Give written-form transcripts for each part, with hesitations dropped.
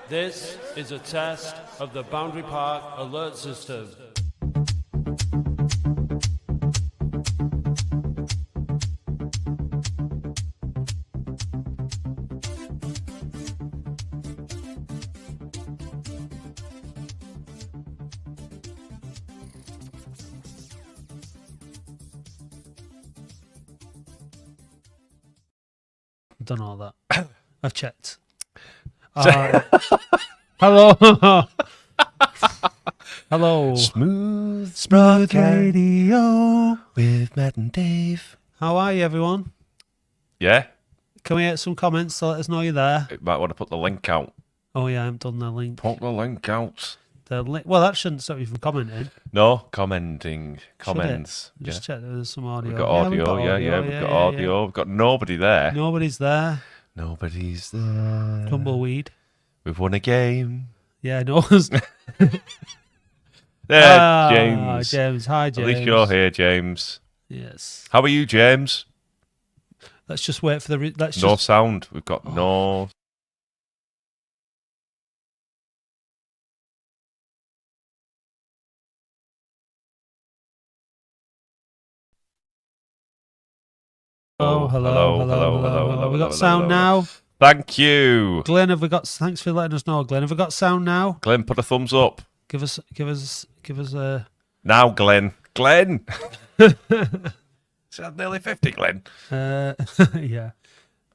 This is a test of the Boundary Park alert system. Done all that. I've checked. Hello. Hello. Smooth radio with Matt and Dave. How are you, everyone? Yeah, Can we get some comments to let us know you're there? you might want to put the link out. Oh, yeah, I haven't done the link. Put the link out. Well, that shouldn't stop you from commenting. No, commenting. Comments. Just check there's some audio. We've got audio, we've got audio. We've got nobody there. Nobody's there. Nobody's there. Tumbleweed. We've won a game. Yeah, no. There, James. James. Hi, James. At least you're here, James. Yes. How are you, James? Let's just wait for the... No sound. We've got no... Hello. We got sound now. Thank you. Glenn, thanks for letting us know, Glenn. Have we got sound now? Glenn, put a thumbs up. Give us a... Now, Glenn. Glenn! Sounds nearly 50, Glenn. Yeah.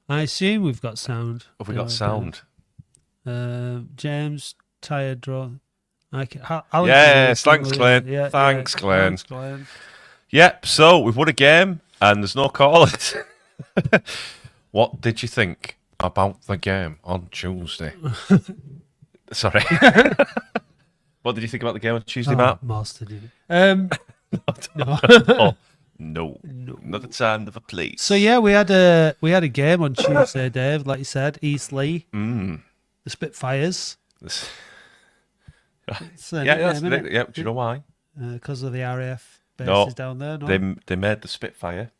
I assume we've got sound. Have we got sound? James, tired draw. Yes, thanks, Glenn. Yeah, Thanks, Glenn. Thanks, Glenn. Yep, so we've won a game and there's no callers. What did you think about the game on Tuesday? Sorry. What did you think about the game on Tuesday, Matt? Master did it. No. Oh, no. Another time, another place. So yeah, we had a game on Tuesday, Dave. Like you said, Eastleigh, the Spitfires. Yeah, do you know why? Because of the RAF bases down there. No? They made the Spitfire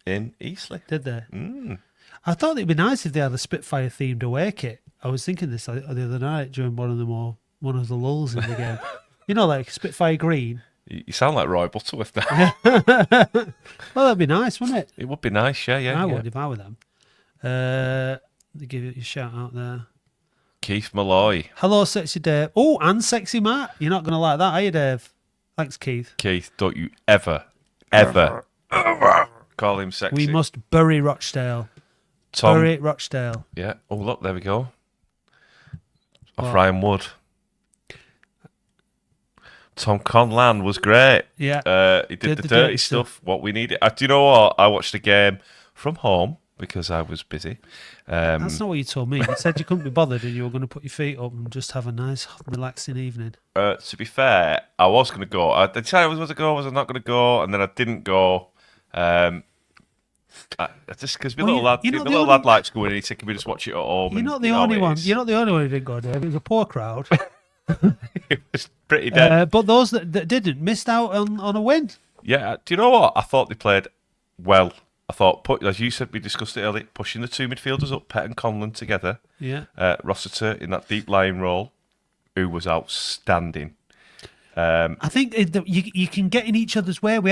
in Eastleigh. Did they? Mm. I thought it'd be nice if they had a Spitfire themed away kit. I was thinking this the other night during one of the lulls in the game. You know, like Spitfire green. You sound like Roy Butterworth now. Well, that'd be nice, wouldn't it? It would be nice, yeah. I would if I were them. They give you a shout out there. Keith Malloy. Hello, sexy Dave. Oh, and sexy Matt. You're not going to like that, are you, Dave? Thanks, Keith. Keith, don't you ever call him sexy. We must bury Rochdale. Tom. Bury Rochdale. Yeah. Oh, look, there we go. Off What? Ryan Wood. Tom Conlan was great. Yeah. He did the dirty stuff, what we needed. Do you know what? I watched the game from home because I was busy. That's not what you told me. You said you couldn't be bothered and you were going to put your feet up and just have a nice, relaxing evening. To be fair, I was going to go. I decided I was going to go, was I not going to go? And then I didn't go. Just because my little lad likes going and he's taking me to just watch it at home. You're not the only one. You're not the only one who didn't go, Dave. It was a poor crowd. It was pretty dead. But those that didn't missed out on a win. Yeah, do you know what? I thought they played well. I thought, as you said, we discussed it earlier, pushing the two midfielders up, Pett and Conlon together. Yeah. Rossiter in that deep lying role, who was outstanding. I think you can get in each other's way. We've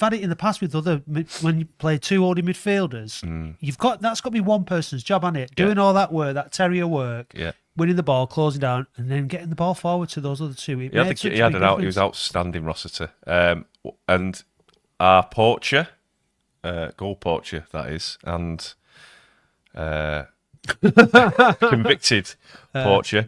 had it in the past with other when you play two holding midfielders. That's got to be one person's job, hasn't it? Doing all that work, that terrier work. Yeah. Winning the ball, closing down, and then getting the ball forward to those other two. He was outstanding, Rossiter. And our poacher, goal poacher, that is, and convicted poacher,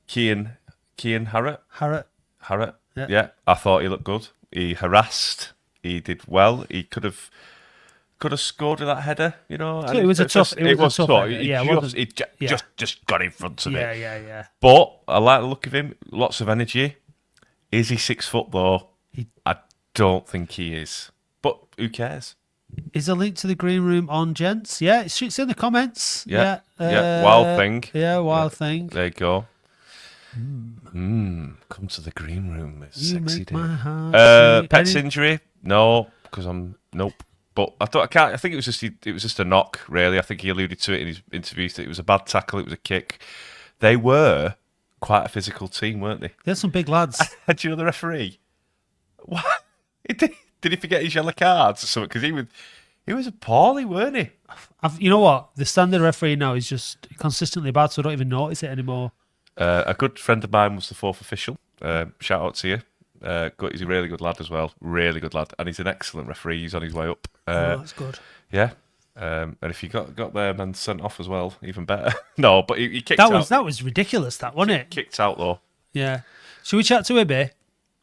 Cian Harrott. Harrott. Yeah, I thought he looked good. He harassed. He did well. He could have scored with that header, you know. So it was tough. He just got in front of it. Yeah. But I like the look of him. Lots of energy. Is he 6 foot though? I don't think he is. But who cares? Is a link to the green room on, gents? Yeah, it's in the comments. Yeah. Wild thing. Yeah, wild thing. There you go. Come to the green room. It's You sexy make day. my heart Pet's injury? No, because nope. But I think it was just a knock, really. I think he alluded to it in his interviews that it was a bad tackle, it was a kick. They were quite a physical team, weren't they? There's some big lads. Do you know the referee? What? Did he forget his yellow cards or something? Because he was appalling, weren't he? You know what? The standard referee now is just consistently bad, so I don't even notice it anymore. A good friend of mine was the fourth official. Shout out to you. He's a really good lad as well. Really good lad. And he's an excellent referee. He's on his way up. That's good. Yeah. And if you got their man sent off as well, even better. No, but he kicked out. That was ridiculous, that, wasn't it? Kicked out, though. Yeah. Should we chat to Ibby?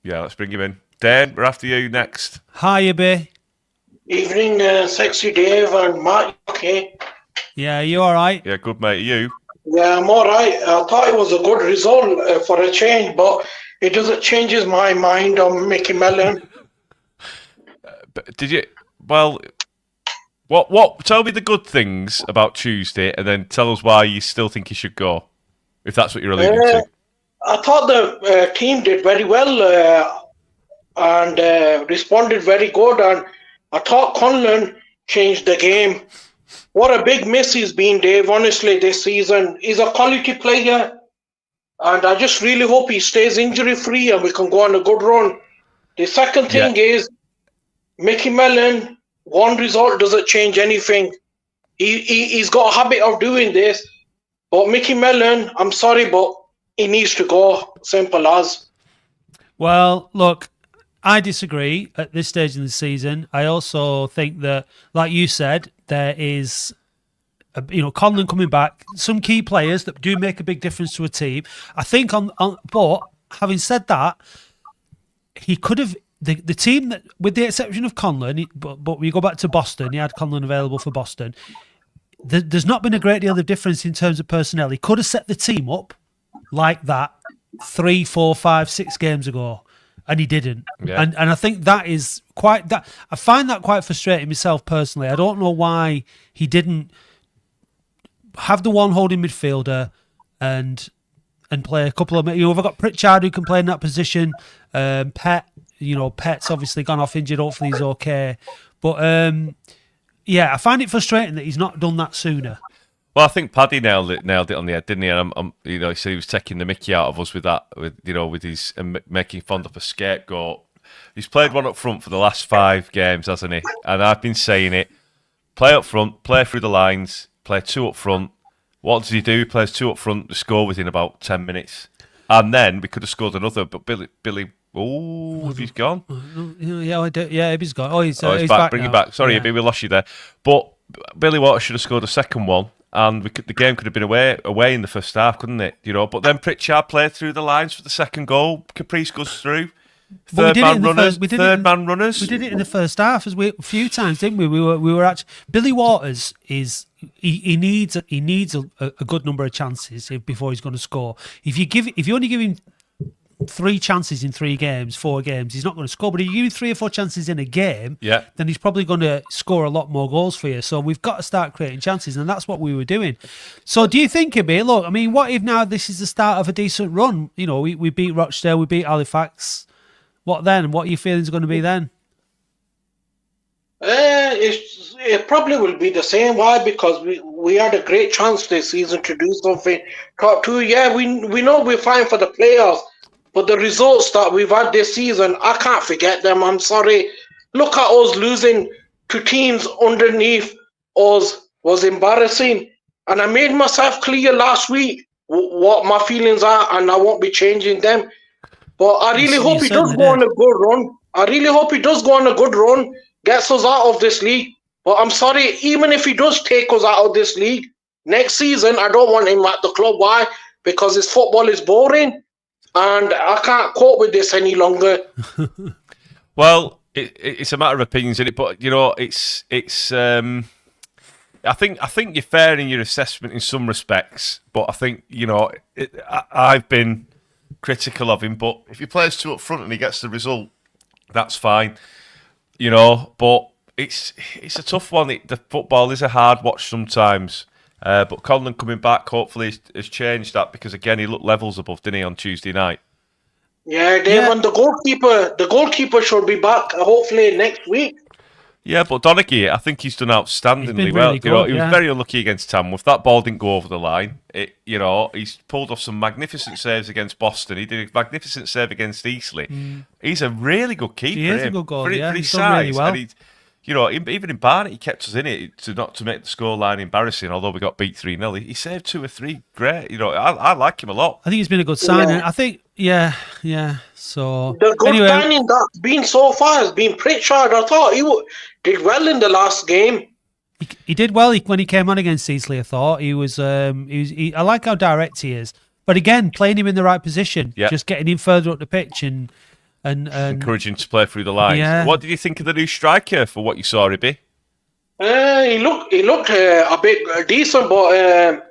Yeah, let's bring him in. Dan, we're after you next. Hi, Ibby. Evening, Sexy Dave and Matt. Okay. Yeah, you all right? Yeah, good, mate. Are you? Yeah, I'm all right. I thought it was a good result for a change, but it doesn't change my mind on Mickey Mellon. But did you? Well, what? Tell me the good things about Tuesday, and then tell us why you still think he should go, if that's what you're alluding to. I thought the team did very well and responded very good, and I thought Conlon changed the game. What a big miss he's been, Dave, honestly, this season. He's a quality player, and I just really hope he stays injury-free and we can go on a good run. The second thing is, Mickey Mellon, one result doesn't change anything. He's got a habit of doing this, but Mickey Mellon, I'm sorry, but he needs to go. Simple as. Well, look, I disagree at this stage in the season. I also think that, like you said, there is, Conlon coming back, some key players that do make a big difference to a team. I think but having said that, he could have, the team that, with the exception of Conlon, but we go back to Boston, he had Conlon available for Boston. There's not been a great deal of difference in terms of personnel. He could have set the team up like that 3, 4, 5, 6 games ago. And he didn't. Yeah. And I think that is I find that quite frustrating myself personally. I don't know why he didn't have the one holding midfielder and play a couple of, we've got Pritchard who can play in that position. Pet's obviously gone off injured. Hopefully he's okay. But I find it frustrating that he's not done that sooner. Well, I think Paddy nailed it on the head, didn't he? And he said he was taking the mickey out of us with that, with his making fond of a scapegoat. He's played one up front for the last 5 games, hasn't he? And I've been saying it: play up front, play through the lines, play 2 up front. What does he do? He plays 2 up front, to score within about 10 minutes, and then we could have scored another. But Billy. Oh, have he's gone? Yeah, I do. Yeah, he's gone. Oh, he's back. Bring him back. Sorry, we lost you there. But Billy Waters should have scored a second one. And the game could have been away in the first half, couldn't it? But then Pritchard played through the lines for the second goal. Caprice goes through. Third man runners. We did it in the first half a few times, didn't we? We were actually, Billy Waters is he needs a good number of chances before he's going to score. If you only give him 3 chances in 3 games, 4 games, he's not going to score. But if you give him 3 or 4 chances in a game, then he's probably going to score a lot more goals for you. So we've got to start creating chances, and that's what we were doing. So do you think, look, I mean, what if now this is the start of a decent run? We beat Rochdale, we beat Halifax. What then? What are your feelings going to be then? It probably will be the same. Why? Because we had a great chance this season to do something. Top 2, we know we're fine for the playoffs. But the results that we've had this season, I can't forget them. I'm sorry. Look at us losing to teams underneath us was embarrassing. And I made myself clear last week what my feelings are, and I won't be changing them. But I really hope he does go on a good run. I really hope he does go on a good run, gets us out of this league. But I'm sorry, even if he does take us out of this league, next season, I don't want him at the club. Why? Because his football is boring. And I can't cope with this any longer. Well, it's a matter of opinions, isn't it? But it's. I think you're fair in your assessment in some respects, but I think I've been critical of him. But if he plays 2 up front and he gets the result, that's fine. But it's a tough one. The football is a hard watch sometimes. But Conlon coming back hopefully has changed that, because again he looked levels above, didn't he, on Tuesday night? Yeah, Dave, and the goalkeeper should be back hopefully next week. Yeah, but Donaghy, I think he's done outstandingly well. Really good, He was very unlucky against Tamworth. That ball didn't go over the line. He's pulled off some magnificent saves against Boston. He did a magnificent save against Eastleigh. He's a really good keeper. He is a good goal, for his he's size. done really well. And even in Barnet, he kept us in it to make the scoreline embarrassing. Although we got beat 3-0, he saved 2 or 3. Great. I like him a lot. I think he's been a good signing. I think, yeah. So the good signing that's been so far has been Pritchard. I thought he did well in the last game. He did well when he came on against Eastleigh. I thought he was. I like how direct he is. But again, playing him in the right position, just getting him further up the pitch and encouraging to play through the lines. Yeah. What did you think of the new striker for what you saw, Ibby? He looked a bit decent, but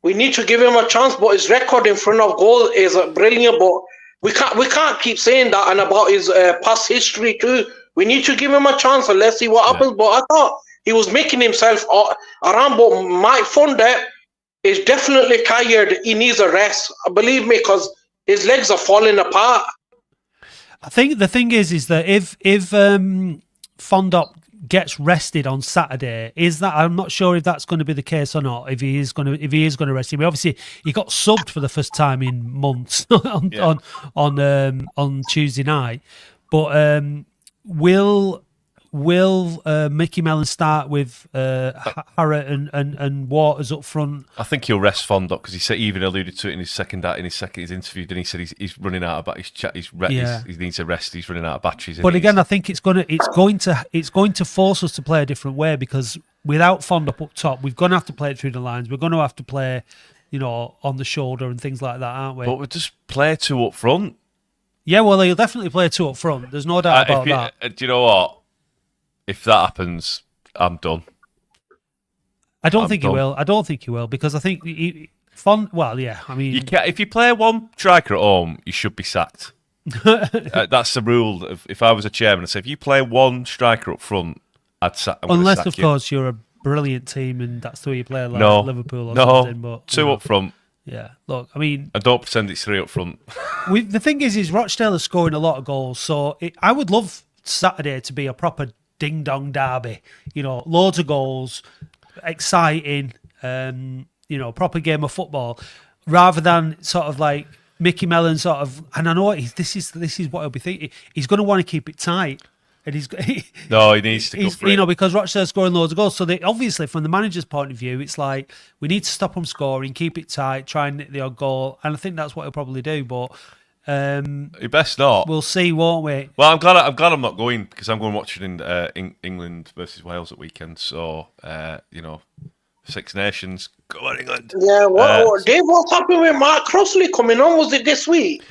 we need to give him a chance. But his record in front of goal is brilliant. But we can't keep saying that, and about his past history too. We need to give him a chance and let's see what happens. But I thought he was making himself around. But Mike Fonda is definitely tired. He needs a rest. Believe me, because his legs are falling apart. I think the thing is that if Fondop gets rested on Saturday, I'm not sure if that's going to be the case or not. If he is going to rest him, obviously he got subbed for the first time in months on Tuesday night. But will Mickey Mellon start with Harrott and Waters up front? I think he'll rest Fondop because he even alluded to it in his interview. Then he said he's running out of he needs a rest. He's running out of batteries. But again, I think it's going to force us to play a different way because without Fondop up top, we're going to have to play it through the lines. We're going to have to play, on the shoulder and things like that, aren't we? But we'll just play 2 up front. Yeah, well, he'll definitely play 2 up front. There's no doubt about that. Do you know what? If that happens, I'm done. I don't think he will because I think if you play one striker at home, you should be sacked. That's the rule. If I was a chairman, I'd say if you play one striker up front, I'd sack. Unless, of course, you're a brilliant team and that's the way you play, like Liverpool or something. But 2 up front. Yeah, look, I mean... And don't pretend it's 3 up front. The thing is Rochdale is scoring a lot of goals, so I would love Saturday to be a proper ding-dong derby. Loads of goals, exciting, proper game of football, rather than sort of like Mickey Mellon sort of... And I know this is what he'll be thinking. He's going to want to keep it tight. And he needs to go for it. Because Rochester's scoring loads of goals. So obviously, from the manager's point of view, it's like we need to stop them scoring, keep it tight, try and nick the odd goal. And I think that's what he'll probably do. But he best not. We'll see, won't we? Well, I'm glad I'm not going because I'm going watching England versus Wales at weekend. So 6 Nations, go on England. Yeah, Dave, what's happening with Mark Crossley coming on? Was it this week?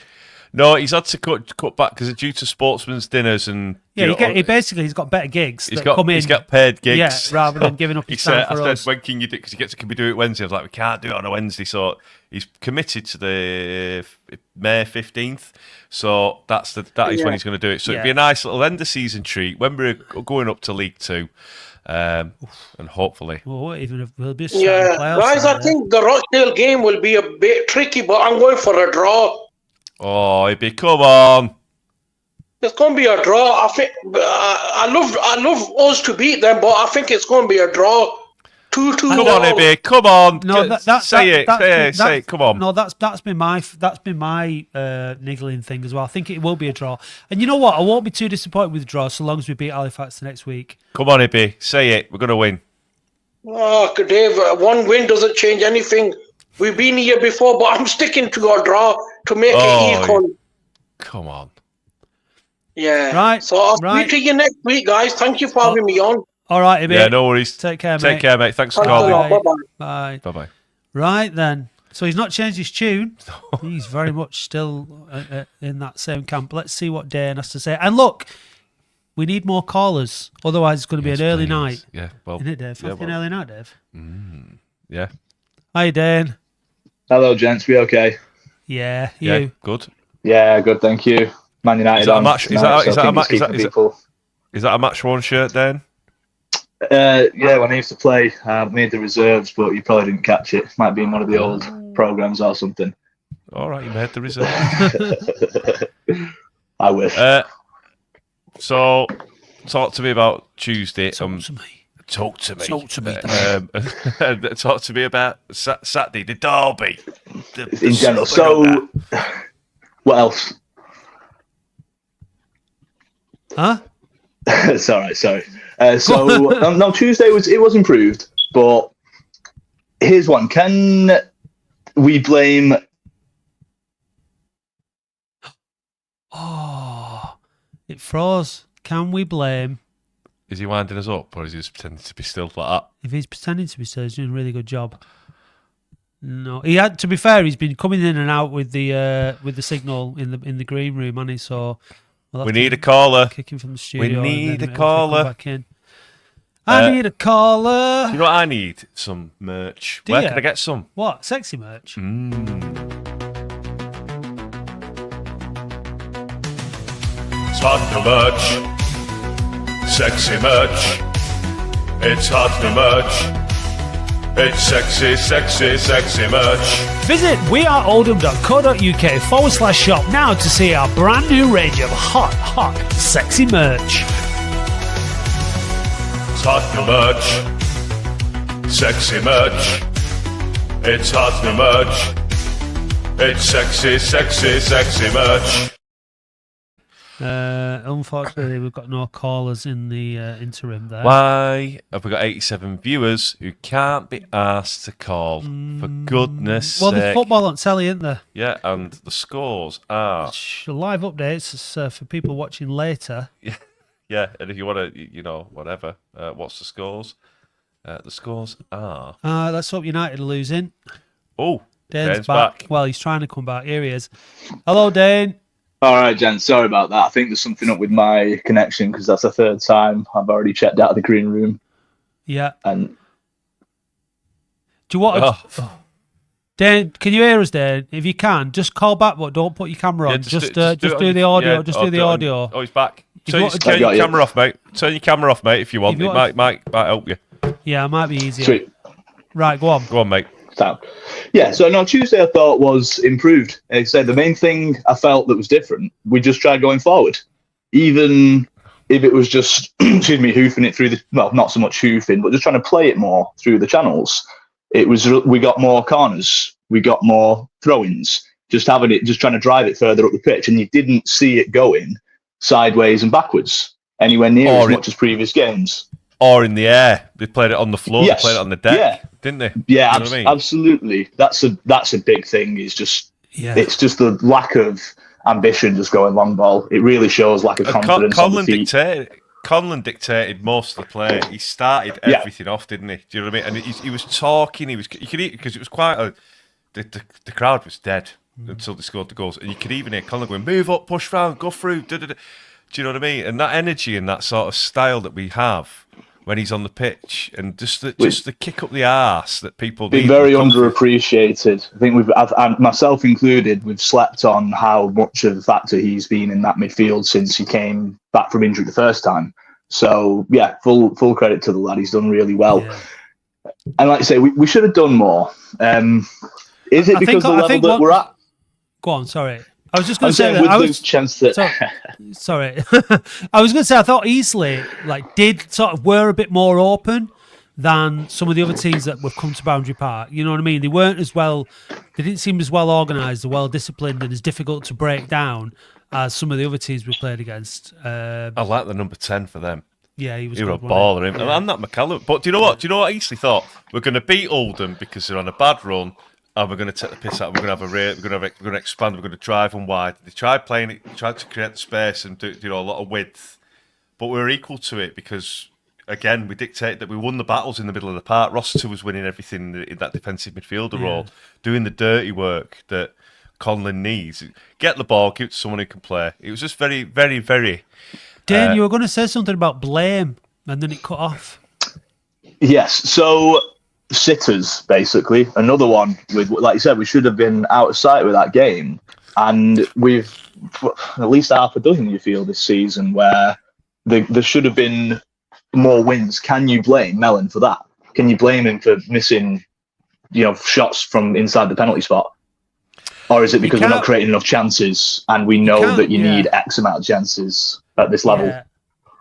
No, he's had to cut back because due to sportsmen's dinners and he's got better gigs. He's got paid gigs, rather than giving up his time for us. I said, when can you do? Because can we do it Wednesday? I was like, we can't do it on a Wednesday. So he's committed to the May 15th. So that is when he's going to do it. So it'd be a nice little end of season treat when we're going up to League 2. And hopefully, we'll be guys. I think the Rochdale game will be a bit tricky, but I'm going for a draw. Oh, Ibby, come on! It's going to be a draw. I think I love us to beat them, but I think it's going to be a draw. 2-2. Come on, Ibby, come on! No, say it. Come on. No, that's been my niggling thing as well. I think it will be a draw. And you know what? I won't be too disappointed with the draw so long as we beat Halifax the next week. Come on, Ibby, say it. We're going to win. Oh, Dave, one win doesn't change anything. We've been here before, but I'm sticking to our draw to make it equal. Come on. Yeah. Right. So I'll speak to you next week, guys. Thank you for having me on. All right, Ibby. Yeah, no worries. Take care, mate. Take care, mate. Thanks for calling. Bye. Bye-bye. Right, then. So he's not changed his tune. He's very much still in that same camp. Let's see what Dane has to say. And look, we need more callers. Otherwise, it's going to be an early night. Yeah, well. Isn't it, Dave? An early night, Dave. Yeah. Hi, Dane. Hello, gents. We okay? Yeah, you? Yeah, good. Yeah, good. Thank you. Man United. Is that a match? Is that a match worn shirt, Dan? Yeah, when I used to play, I made the reserves, but you probably didn't catch it. Might be in one of the old programs or something. All right, you made the reserves. I wish. So talk to me about Tuesday. Talk to me. Talk to me. Talk to me. Talk to me about Saturday, the derby. In general. So, what else? Huh? Sorry. No, Tuesday was improved, but here's one. Can we blame? Oh, it froze. Can we blame? Is he winding us up, or is he just pretending to be still like that? If he's pretending to be still, he's doing a really good job. No, he had. To be fair, he's been coming in and out with the signal in the green room, hasn't he? So we need a caller. Kick him from the studio. We need a caller. Back in. I need a caller. You know what I need? Some merch. Where can I get some? What? Sexy merch? It's hot new merch. Sexy merch. It's hot new merch. It's sexy, sexy, sexy merch. Visit weareoldham.co.uk/shop now to see our brand new range of hot, sexy merch. It's hot new merch. Sexy merch. It's hot new merch. It's sexy, sexy, sexy merch. Unfortunately, we've got no callers in the interim there. Why have we got 87 viewers who can't be asked to call? For goodness sake. Well, there's football on telly, isn't there? Yeah, and the scores are... Live updates for people watching later. Yeah, and if you want to, whatever, what's the scores? The scores are... Let's hope United are losing. Oh, Dane's back. Well, he's trying to come back. Here he is. Hello, Dane. All right, Jen. Sorry about that. I think there's something up with my connection because that's the third time I've already checked out of the green room. Yeah. And do you want to... Dane, can you hear us, Dane? If you can, just call back, but don't put your camera on. Just do the audio. Yeah, just do the audio. Oh, he's back. Turn your camera off, mate. Turn your camera off, mate, if you want. It might help you. Yeah, it might be easier. Sweet. Right, go on. Go on, mate. So no, Tuesday I thought was improved. Like I said, the main thing I felt that was different, we just tried going forward. Even if it was just, hoofing it through not so much hoofing, but just trying to play it more through the channels. We got more corners, we got more throw-ins, just trying to drive it further up the pitch, and you didn't see it going sideways and backwards anywhere near as much as previous games. Or in the air. They played it on the floor, They played it on the deck, didn't they? Yeah, absolutely. That's a big thing. It's just the lack of ambition just going long ball. It really shows lack of confidence on the feet. Conlon dictated most of the play. He started everything off, didn't he? Do you know what I mean? And he was talking. You could because it was quite the crowd was dead until they scored the goals, and you could even hear Conlon going, "Move up, push round, go through." Do you know what I mean? And that energy and that sort of style that we have when he's on the pitch, and just the kick up the arse that people been very underappreciated. I think and myself included, we've slept on how much of a factor he's been in that midfield since he came back from injury the first time. So yeah, full credit to the lad. He's done really well. Yeah. And like I say, we should have done more. Is it because the level that we're at? Go on, sorry. I was just going to say that sorry. I was going to say I thought Eastleigh were a bit more open than some of the other teams that have come to Boundary Park. You know what I mean? They weren't as well. They didn't seem as well organised, or well disciplined, and as difficult to break down as some of the other teams we played against. I like the number 10 for them. Yeah, he was a baller. Yeah. And that McCallum. But do you know what? Eastleigh thought? We're going to beat Oldham because they're on a bad run. And we're going to take the piss out. We're going to have we're going to expand. We're going to drive them wide. They tried playing it, tried to create the space and do a lot of width, but we were equal to it because again we dictated that we won the battles in the middle of the park. Rossiter was winning everything in that defensive midfielder role, doing the dirty work that Conlon needs. Get the ball, give it to someone who can play. It was just very, very, very. Dan, you were going to say something about blame, and then it cut off. Yes, so. Sitters, basically. Another one with, like you said, we should have been out of sight with that game. And we've at least half a dozen you feel this season where there should have been more wins. Can you blame Mellon for that? Can you blame him for missing, shots from inside the penalty spot? Or is it because we're not creating enough chances and we know that you need X amount of chances at this level?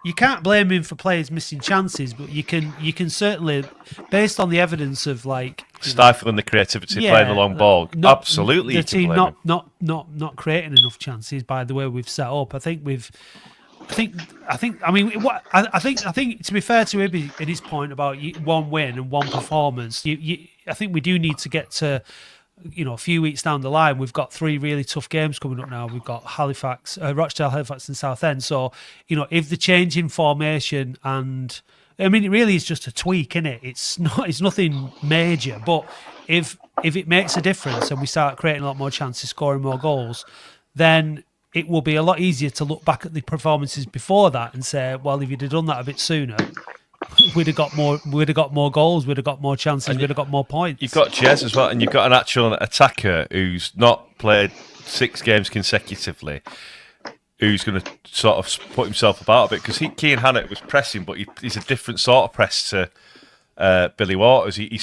you can't blame him for players missing chances, but you can certainly, based on the evidence of like stifling the creativity, playing the long ball. Absolutely, the team not creating enough chances by the way we've set up. I think to be fair to Ibby at his point about one win and one performance, I think we do need to get to. A few weeks down the line, we've got 3 really tough games coming up now. We've got Halifax, Rochdale, Halifax, and Southend. So, if the change in formation and it really is just a tweak, isn't it? It's nothing major. But if it makes a difference and we start creating a lot more chances, scoring more goals, then it will be a lot easier to look back at the performances before that and say, well, if you'd have done that a bit sooner, we'd have got more goals, we'd have got more chances, we'd have got more points. You've got Jez as well, and you've got an actual attacker who's not played 6 games consecutively, who's going to sort of put himself about a bit, because Cian Hannett was pressing, but he's a different sort of press to Billy Waters. He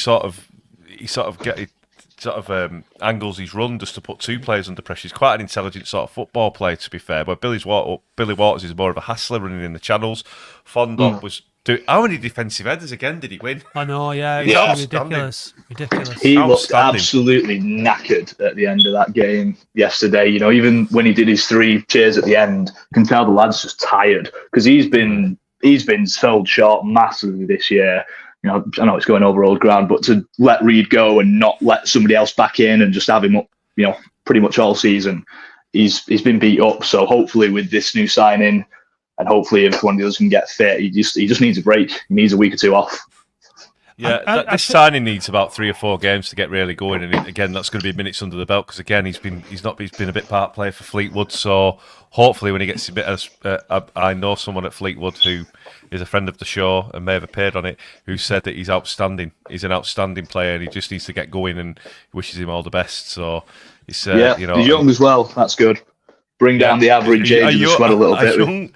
angles his run just to put 2 players under pressure. He's quite an intelligent sort of football player, to be fair, but Billy Waters is more of a hassler running in the channels. Fondop was... How many defensive headers again did he win? I know, yeah. It was ridiculous. He looked absolutely knackered at the end of that game yesterday. Even when he did his 3 cheers at the end, you can tell the lad's just tired because he's been sold short massively this year. I know it's going over old ground, but to let Reid go and not let somebody else back in and just have him up, pretty much all season, he's been beat up. So hopefully with this new signing, and hopefully if one of the others can get fit, he just needs a break. He needs a week or 2 off. Yeah, this signing needs about 3 or 4 games to get really going, and again, that's going to be minutes under the belt because again, he's been a bit part player for Fleetwood. So hopefully, when he gets a bit, I know someone at Fleetwood who is a friend of the show and may have appeared on it, who said that he's outstanding. He's an outstanding player, and he just needs to get going. And wishes him all the best. So he's he's young as well. That's good. Bring down the average age of the squad a little bit.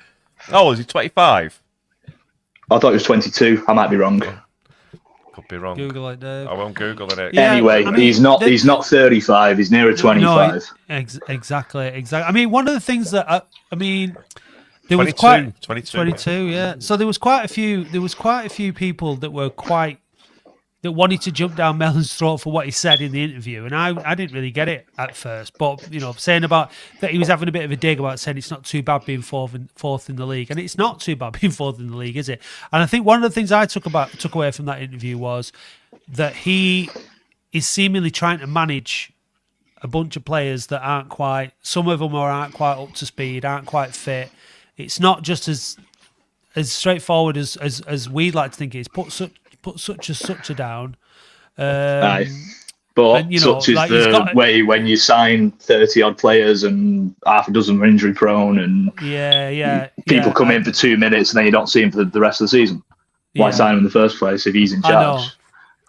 Oh, is he 25? I thought he was 22. I might be wrong. Could be wrong. Google it, Dave. I won't Google it. Yeah, anyway, he's not 35. He's nearer 25. No, exactly. One of the things that there was 22. Yeah. So there was quite a few people that were that wanted to jump down Mellon's throat for what he said in the interview, and I didn't really get it at first. But saying about that, he was having a bit of a dig about saying it's not too bad being fourth in the league, and it's not too bad being 4th in the league, is it? And I think one of the things I took away from that interview was that he is seemingly trying to manage a bunch of players that aren't quite. Some of them aren't quite up to speed, aren't quite fit. It's not just as straightforward as we'd like to think it is. Put such a down. But such is the way when you sign 30-odd players and half a dozen are injury prone and people come in for 2 minutes and then you don't see him for the rest of the season. Why sign him in the first place if he's in charge?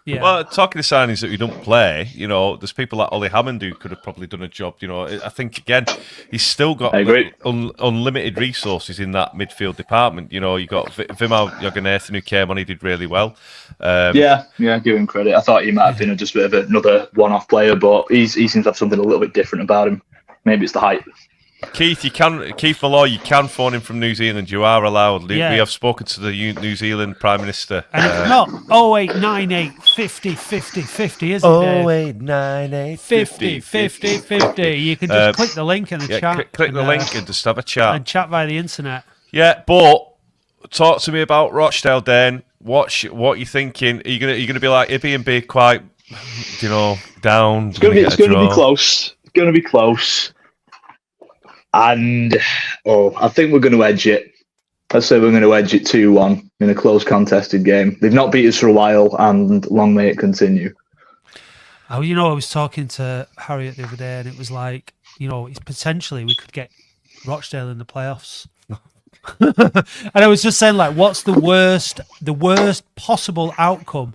Yeah. Well, talking to signings that we don't play, there's people like Ollie Hammond who could have probably done a job. I think, again, he's still got unlimited resources in that midfield department. You got Vimal Yoganathan who came on, he did really well. Give him credit. I thought he might have been just a bit of another one-off player, but he seems to have something a little bit different about him. Maybe it's the height. Keith Malloy, you can phone in from New Zealand. You are allowed. Yeah. We have spoken to the New Zealand Prime Minister. And it's not 0898 50 50 50, is it? 0898 50 50 50. You can just click the link in the chat. Click the link and just have a chat. And chat via the internet. Yeah, but talk to me about Rochdale, Dan. What you thinking? Are you gonna be like Ibby and be quite, down? It's going to be close. It's going to be close. And I think we're going to edge it. Let's say we're going to edge it 2-1 in a close contested game. They've not beat us for a while, and long may it continue. Oh, I was talking to Harriet the other day, and it was like, potentially we could get Rochdale in the playoffs. And I was just saying, like, what's the worst possible outcome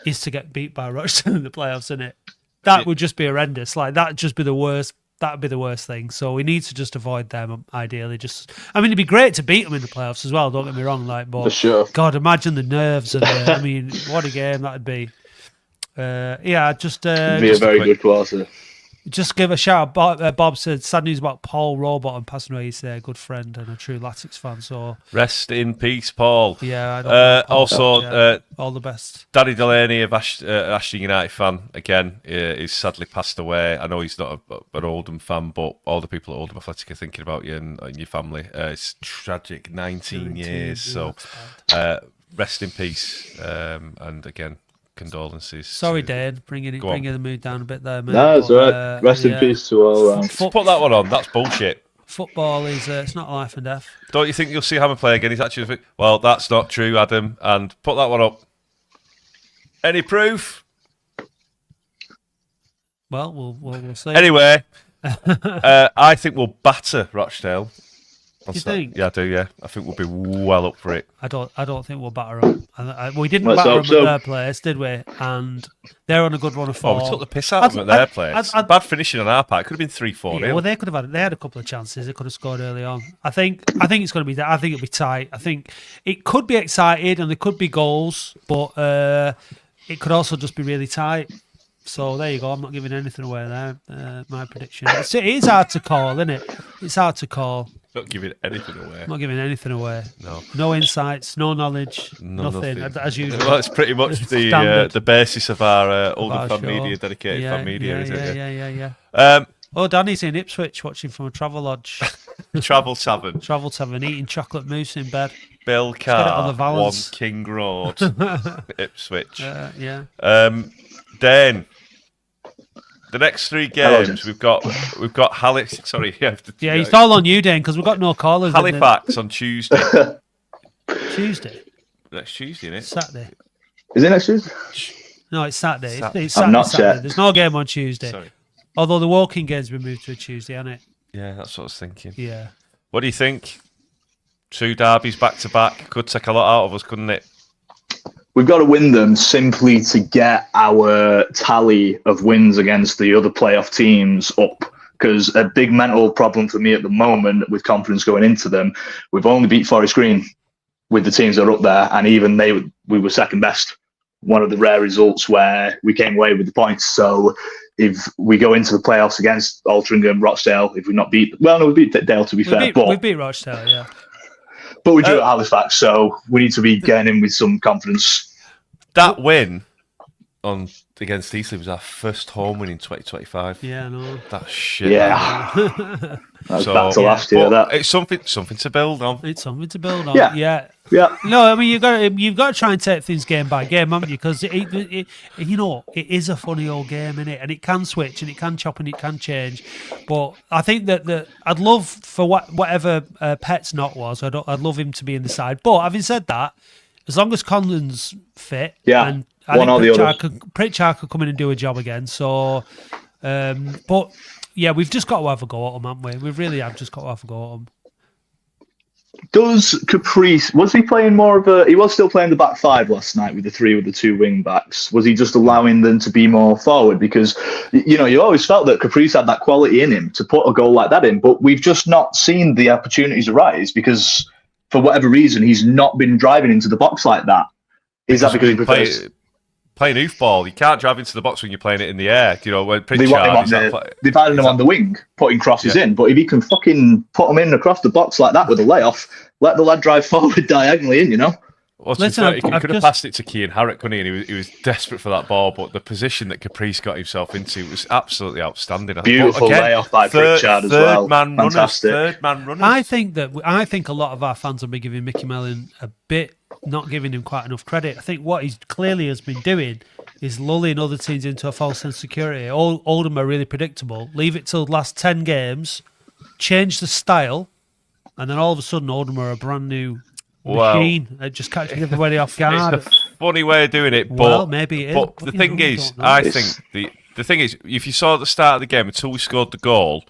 is to get beat by Rochdale in the playoffs, isn't it? That would just be horrendous. Like, that'd just be the worst. That would be the worst thing. So we need to just avoid them, ideally. It'd be great to beat them in the playoffs as well, don't get me wrong. But for sure. God, imagine the nerves. And what a game that would be. It'd be a very good quarter. Just give a shout out. Bob said, sad news about Paul Robot and passing away. He's a good friend and a true Latics fan. So rest in peace, Paul. Yeah, I don't know. Also, all the best. Danny Delaney of Ashton United fan, again, is sadly passed away. I know he's not an Oldham fan, but all the people at Oldham Athletic are thinking about you and your family. It's tragic, 19 years. So rest in peace. And again, condolences. Sorry, Dane, bringing the mood down a bit there, mate. No, it's all right. Rest in peace to all. Put that one on. That's bullshit. Football is it's not life and death. Don't you think you'll see Hammer play again? He's actually well. That's not true, Adam. And put that one up. Any proof? Well, we'll see. Anyway, I think we'll batter Rochdale. Do you think? Yeah, I do. Yeah, I think we'll be well up for it. I don't think we'll batter them. We didn't batter them at their place, did we? And they're on a good run of form. Oh, we took the piss out of them at their place. Bad finishing on our part. Could have been 3-4. Yeah, well, they could have had. They had a couple of chances. They could have scored early on. I think it's going to be. I think it'll be tight. I think it could be excited and there could be goals, but it could also just be really tight. So there you go. I'm not giving anything away there. My prediction. It is hard to call, isn't it? It's hard to call. Not giving anything away. Not giving anything away. No. No insights, no knowledge, nothing. As usual. Well, it's pretty much the basis of our Oldham Fan Media, dedicated fan media, isn't it? Yeah. Danny's in Ipswich watching from a travel lodge. Travel tavern, eating chocolate mousse in bed. Bill Carr, 1 King Road, Ipswich. Dane. The next 3 games we've got Halifax. Sorry, it's all on you, Dane, because we've got no callers. Halifax on Tuesday. Tuesday. Next Tuesday, isn't it? Saturday. Is it next Tuesday? No, it's Saturday. It's I'm not Saturday. yet. There's no game on Tuesday. Sorry. Although the walking game's been moved to a Tuesday, hasn't it? Yeah, that's what I was thinking. Yeah. What do you think? 2 derbies back to back could take a lot out of us, couldn't it? We've got to win them simply to get our tally of wins against the other playoff teams up. Because a big mental problem for me at the moment, with confidence going into them, we've only beat Forest Green with the teams that are up there, and even we were second best. One of the rare results where we came away with the points. So if we go into the playoffs against Altrincham, Rochdale, if we not beat, we beat Dale to be fair. We beat Rochdale, yeah. But we drew at Halifax, so we need to be getting in with some confidence. That win against Eastleigh was our first home win in 2025. Yeah, I know. That's shit. Yeah. That's back to last year. That it's something to build on. It's something to build on. Yeah. No, I mean you've got to try and take things game by game, haven't you? Because it is a funny old game, isn't it? And it can switch and it can chop and it can change. But I think that I'd love for whatever Pet's knock was. I'd love him to be in the side. But having said that, as long as Conlon's fit, and I think Pritchard could come in and do a job again. So, but yeah, we've just got to have a go at them, haven't we? We really have just got to have a go at them. Does Caprice, was he playing more of he was still playing the back 5 last night with the 2 wing backs. Was he just allowing them to be more forward? Because, you always felt that Caprice had that quality in him to put a goal like that in, but we've just not seen the opportunities arise because for whatever reason, he's not been driving into the box like that. Is that because he prefers playing hoofball? You can't drive into the box when you're playing it in the air. When they've had him on the wing, putting crosses in. But if he can fucking put them in across the box like that with a layoff, let the lad drive forward diagonally in. Well, he could have passed it to Kean Harrett, couldn't he? And he was desperate for that ball, but the position that Caprice got himself into was absolutely outstanding. Beautiful layoff by Pritchard as well. Fantastic. Third man runners. I think a lot of our fans will be giving Mickey Mellon not giving him quite enough credit. I think what he clearly has been doing is lulling other teams into a false sense of security. Oldham are really predictable. Leave it till the last 10 games, change the style, and then all of a sudden Oldham are a brand new machine. Just catching everybody off guard. It's a funny way of doing it, but maybe it is. But the thing is, I think the thing is, if you saw at the start of the game until we scored the goal,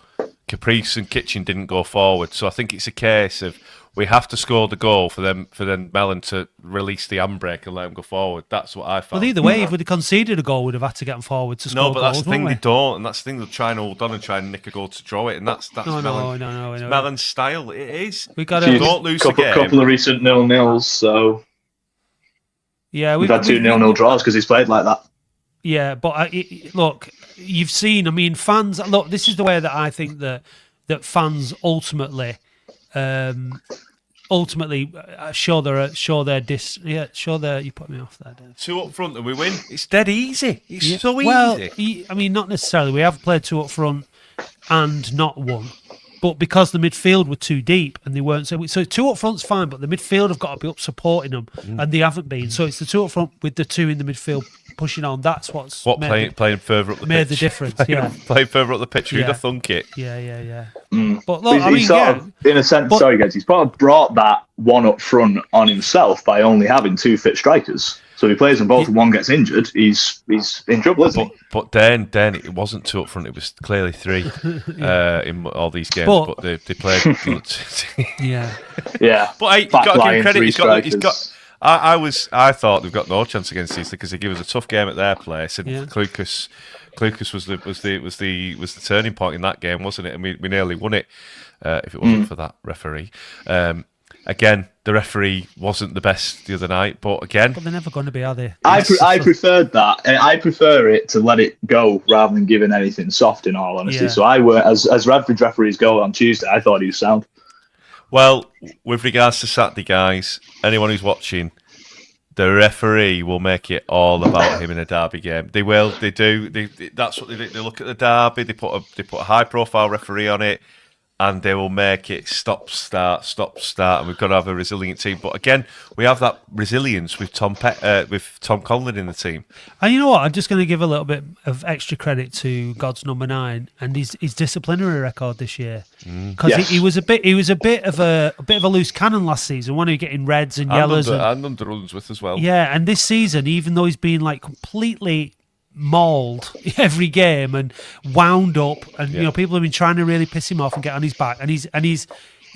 Caprice and Kitchen didn't go forward. So I think it's a case of we have to score the goal for then Mellon to release the handbrake and let them go forward. That's what I found. Well, either way, if we'd have conceded a goal, we'd have had to get them forward to score goals. No, but that's goals, the thing, they don't, and that's the thing they'll try and hold on and try and nick a goal to draw it, and that's Mellon. No. It's Mellon's style. It is. We got don't lose the game. Couple of recent 0-0s, so yeah, we've had 2 0-0 draws because he's played like that. Yeah, but look, you've seen. I mean, fans. Look, this is the way that I think that fans ultimately show their you put me off there, Dave. 2 up front and we win. It's dead easy. It's so easy. Well, I mean, not necessarily. We have played 2 up front and not won. But because the midfield were too deep and they weren't, so 2 up front's fine, but the midfield have got to be up supporting them, and they haven't been. So it's the 2 up front with the 2 in the midfield pushing on. That's playing further up the pitch made the difference. Playing further up the pitch. Who'd have thunk it? Yeah. Mm. But look, in a sense, he's probably brought that 1 up front on himself by only having 2 fit strikers. So he plays them both and one gets injured, he's in trouble, isn't he? But then it wasn't 2 up front, it was clearly 3 in all these games. But they played. Yeah. But you've got to give him credit. He's got. I thought they've got no chance against Eastleigh because they gave us a tough game at their place, and Clucas was the turning point in that game, wasn't it? And we nearly won it if it wasn't for that referee. Again, the referee wasn't the best the other night, but they're never going to be, are they? I preferred that. I prefer it to let it go rather than giving anything soft, in all honesty. Yeah. So as Radford referees go on Tuesday, I thought he was sound. Well, with regards to Saturday, guys, anyone who's watching, the referee will make it all about him in a derby game. They will. They do. That's what they do. They look at the derby. They put a high-profile referee on it, and they will make it stop, start, and we've got to have a resilient team. But again, we have that resilience with Tom Conlon in the team. And you know what? I'm just going to give a little bit of extra credit to God's number 9 and his disciplinary record this year, because he was a bit of a loose cannon last season. One who getting reds and yellows and under runs with as well. Yeah, and this season, even though he's been like completely mauled every game and wound up, and people have been trying to really piss him off and get on his back, and he's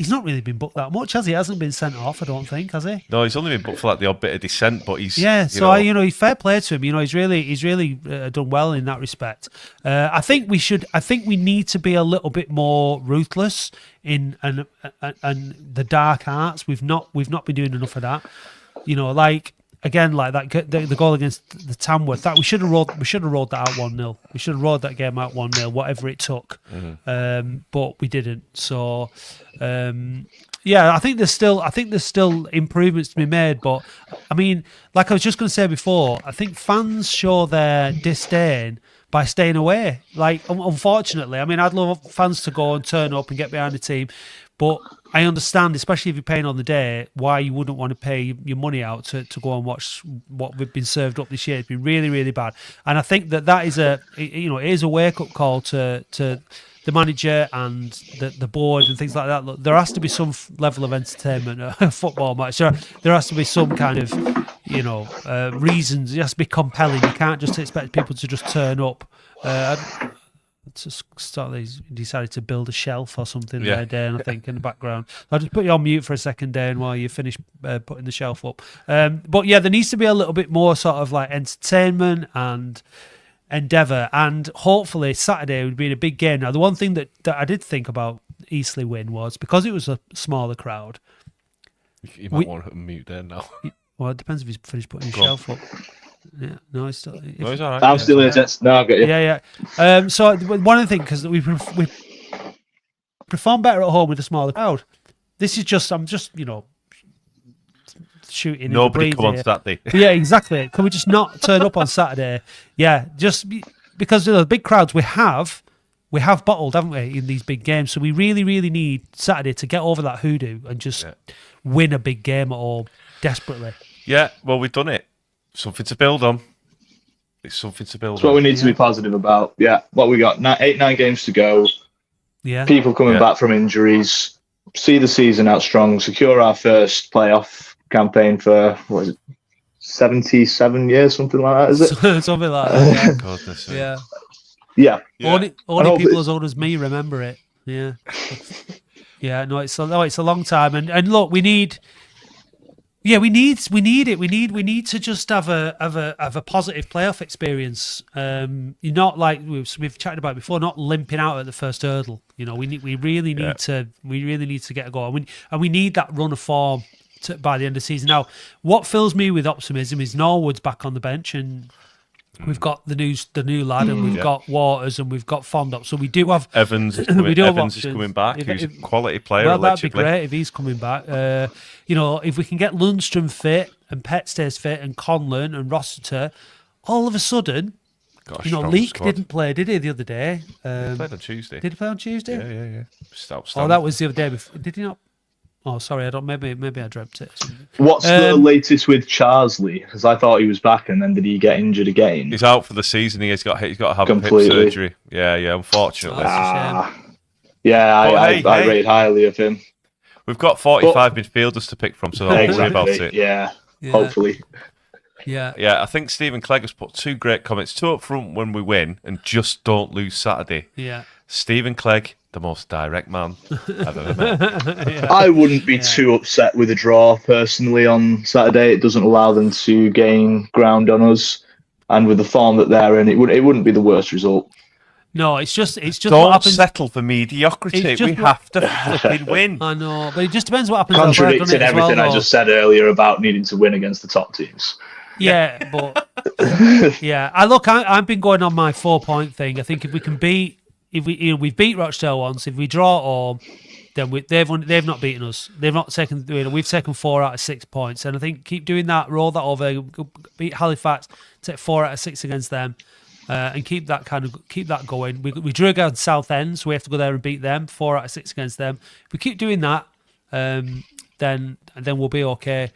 not really been booked that much, has he? Hasn't been sent off, I don't think, has he? No, he's only been booked for like the odd bit of dissent, but he's he's fair play to him. He's really done well in that respect. I think we need to be a little bit more ruthless in and the dark arts. We've not been doing enough of that. Again, like that, the goal against the Tamworth, that we should have rolled that out 1-0. We should have rolled that game out 1-0, whatever it took. But we didn't. So, I think there's still improvements to be made. But I mean, like I was just going to say before, I think fans show their disdain by staying away. Like, unfortunately, I mean, I'd love fans to go and turn up and get behind the team, but I understand, especially if you're paying on the day, why you wouldn't want to pay your money out to go and watch what we've been served up this year. It's been really, really bad. And I think that is it is a wake-up call to the manager and the board and things like that. Look, there has to be some level of entertainment at a football match. There has to be some kind of, reasons. It has to be compelling. You can't just expect people to just turn up. They decided to build a shelf or something there, Dan, I think, in the background. I'll just put you on mute for a second, Dan, while you finish putting the shelf up. But yeah, there needs to be a little bit more sort of like entertainment and endeavour, and hopefully Saturday would be a big game. Now, the one thing that I did think about Eastleigh win was, because it was a smaller crowd. You might want to mute there now. Well, it depends if he's finished putting his shelf up. Yeah, no, he's still. No, he's all right. I'm still here. No, I've got you. Yeah. So one of the things, because we perform better at home with a smaller crowd. This is just, I'm just, shooting. Nobody come on Saturday. Yeah, exactly. Can we just not turn up on Saturday? Yeah, just because of the big crowds we have bottled, haven't we, in these big games? So we really, really need Saturday to get over that hoodoo and just win a big game at home desperately. Yeah, well, we've done it. Something to build on. It's something to build on. That's what we need to be positive about. Yeah, what we got, 9 games to go. Yeah, people coming back from injuries. See the season out strong. Secure our first playoff campaign for 77 years, something like that. Is it? Something like that. Goodness, yeah. Only people as old as me remember it. Yeah. Yeah. No, it's a long time, and look, we need. Yeah, we need it. We need to just have a positive playoff experience. You're not like we've chatted about before, not limping out at the first hurdle. We really need to get a goal, and we need that run of form by the end of the season. Now, what fills me with optimism is Norwood's back on the bench, and We've got the new lad, and we've got Waters, and we've got Fondop. So we do have Evans. Evans is coming back. He's a quality player. Well, allegedly. that'd be great if he's coming back. If we can get Lundstrom fit and Pet stays fit and Conlon and Rossiter, all of a sudden, Leak didn't play, did he, the other day? He played on Tuesday. Did he play on Tuesday? Yeah. Oh, that was the other day before. Did he not? Oh, sorry, I don't. Maybe I dreamt it. What's the latest with Charsley? Because I thought he was back, and then did he get injured again? He's out for the season. He's got to have Completely. hip surgery. Yeah. Unfortunately. That's a shame. Yeah, I rate highly of him. We've got 45 midfielders to pick from, so don't worry about it. Yeah, hopefully. Yeah. I think Stephen Clegg has put 2 great comments. 2 up front when we win, and just don't lose Saturday. Yeah. Stephen Clegg, the most direct man I've ever met. I wouldn't be too upset with a draw personally on Saturday. It doesn't allow them to gain ground on us, and with the form that they're in, it wouldn't be the worst result. No, it's just Don't what happens. settle for mediocrity. We have to flipping win. I know, but it just depends what happens. Contradicting everything I just said earlier about needing to win against the top teams. Yeah, but I've been going on my 4-point thing. I think if we can beat, we've beat Rochdale once. If we draw at home, then they've not beaten us. They've not taken. We've taken 4 out of 6 points, and I think keep doing that. Roll that over. Beat Halifax. Take 4 out of 6 against them. And keep that going. We drew against Southend, so we have to go there and beat them. 4 out of 6 against them. If we keep doing that, then we'll be okay.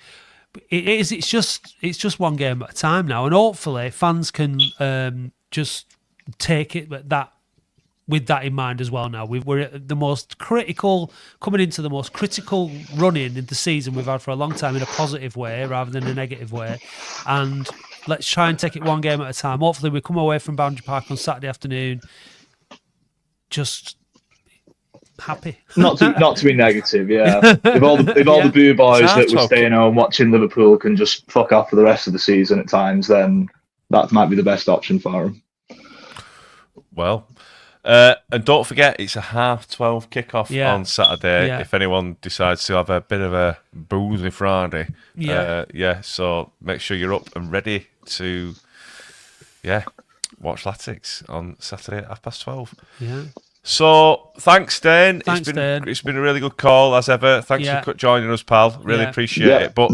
It's just one game at a time now, and hopefully fans can just take it with that in mind as well. Now we're at the most critical, coming into the most critical run-in the season we've had for a long time in a positive way rather than a negative way, and let's try and take it one game at a time. Hopefully we come away from Boundary Park on Saturday afternoon just happy. Not to be negative, yeah. If all the boo boys that were staying home watching Liverpool can just fuck off for the rest of the season at times, then that might be the best option for them. Well, and don't forget, it's a 12:30 kickoff on Saturday. Yeah. If anyone decides to have a bit of a boozy Friday, so make sure you're up and ready to, watch Latics on Saturday at 12:30. Yeah. So thanks, Dane. Dane. It's been a really good call as ever. Thanks for joining us, pal. Really appreciate it. But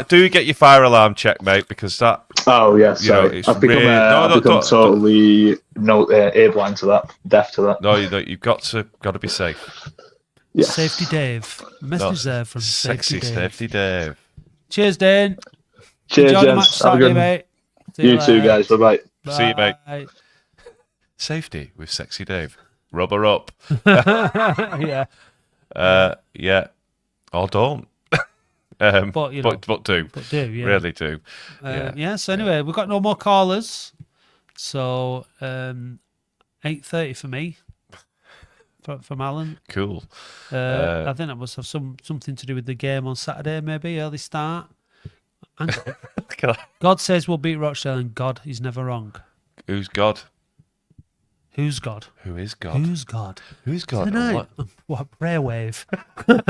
do get your fire alarm checked, mate, because that. Oh yeah, sorry. I've become totally airblind to that, deaf to that. No, you've got to be safe. Yeah. Safety Dave. Message there from Safety Dave. Cheers, Dane. Cheers, Enjoy the gents. match Saturday, mate. You too, guys. Bye-bye. See you, mate. Safety with Sexy Dave. Rubber up. Yeah. Or don't. But do. But do, yeah. Really do. So anyway, we've got no more callers. So 8:30 for me. From Alan. Cool. I think that must have something to do with the game on Saturday, maybe early start. And God says we'll beat Rochdale, and God is never wrong. Who's God? Who's God? Who is God? Who's God? Who's God? What prayer wave? What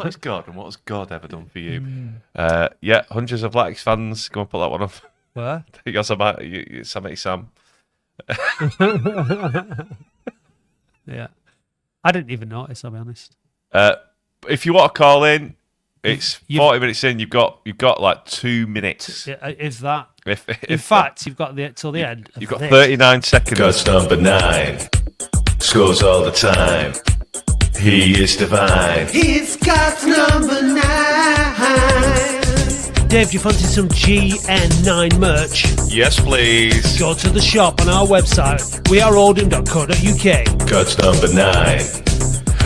is God, and what has God ever done for you? Hundreds of Latics fans. Go and put that one up. Where? You got Sammy Sam. Yeah, I didn't even notice. I'll be honest. If you want to call in, it's 40 minutes in. You've got like 2 minutes. Is that? In fact, you've got till the end. You've got 39 seconds. God's number 9 scores all the time. He is divine. He's God's number 9. Dave, do you fancy some GN9 merch? Yes, please. Go to the shop on our website, weareoldham.co.uk. God's number 9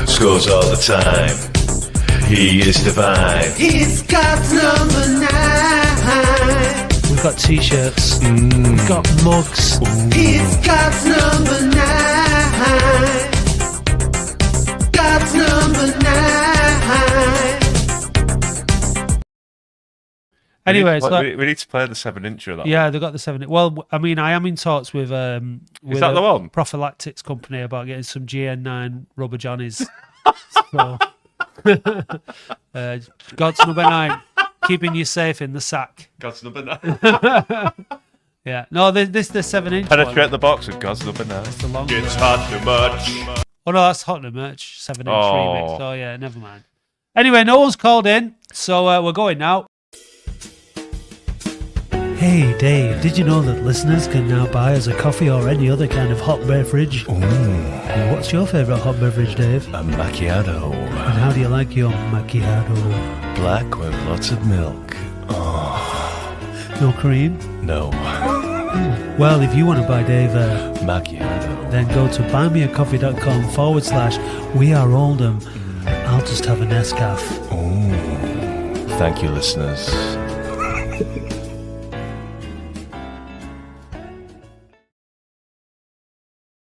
scores all the time. He is divine. He's God's number 9. We've got t-shirts. We've got mugs. He's God's number 9. God's number 9. Anyways, we need to play the 7-inch of that. Yeah, they've got the 7. Well, I mean, I am in talks with is that the one? Prophylactics company about getting some GN9 rubber johnnies. So, God's number 9. keeping you safe in the sack. God's number 9. Yeah. No, this the 7-inch Penetrate one. the box with God's number 9. It's the long It's one. hard too much. Oh no, that's Hot Merch 7-inch Oh. remix. Oh yeah, never mind. Anyway, no one's called in, so we're going now. Hey Dave, did you know that listeners can now buy us a coffee or any other kind of hot beverage? Well, what's your favourite hot beverage, Dave? A macchiato. And how do you like your macchiato? Black with lots of milk. No cream? No. Well, if you want to buy Dave Macchiato. then go to buymeacoffee.com/We Are Oldham. I'll just have a Nescafe. Thank you, listeners.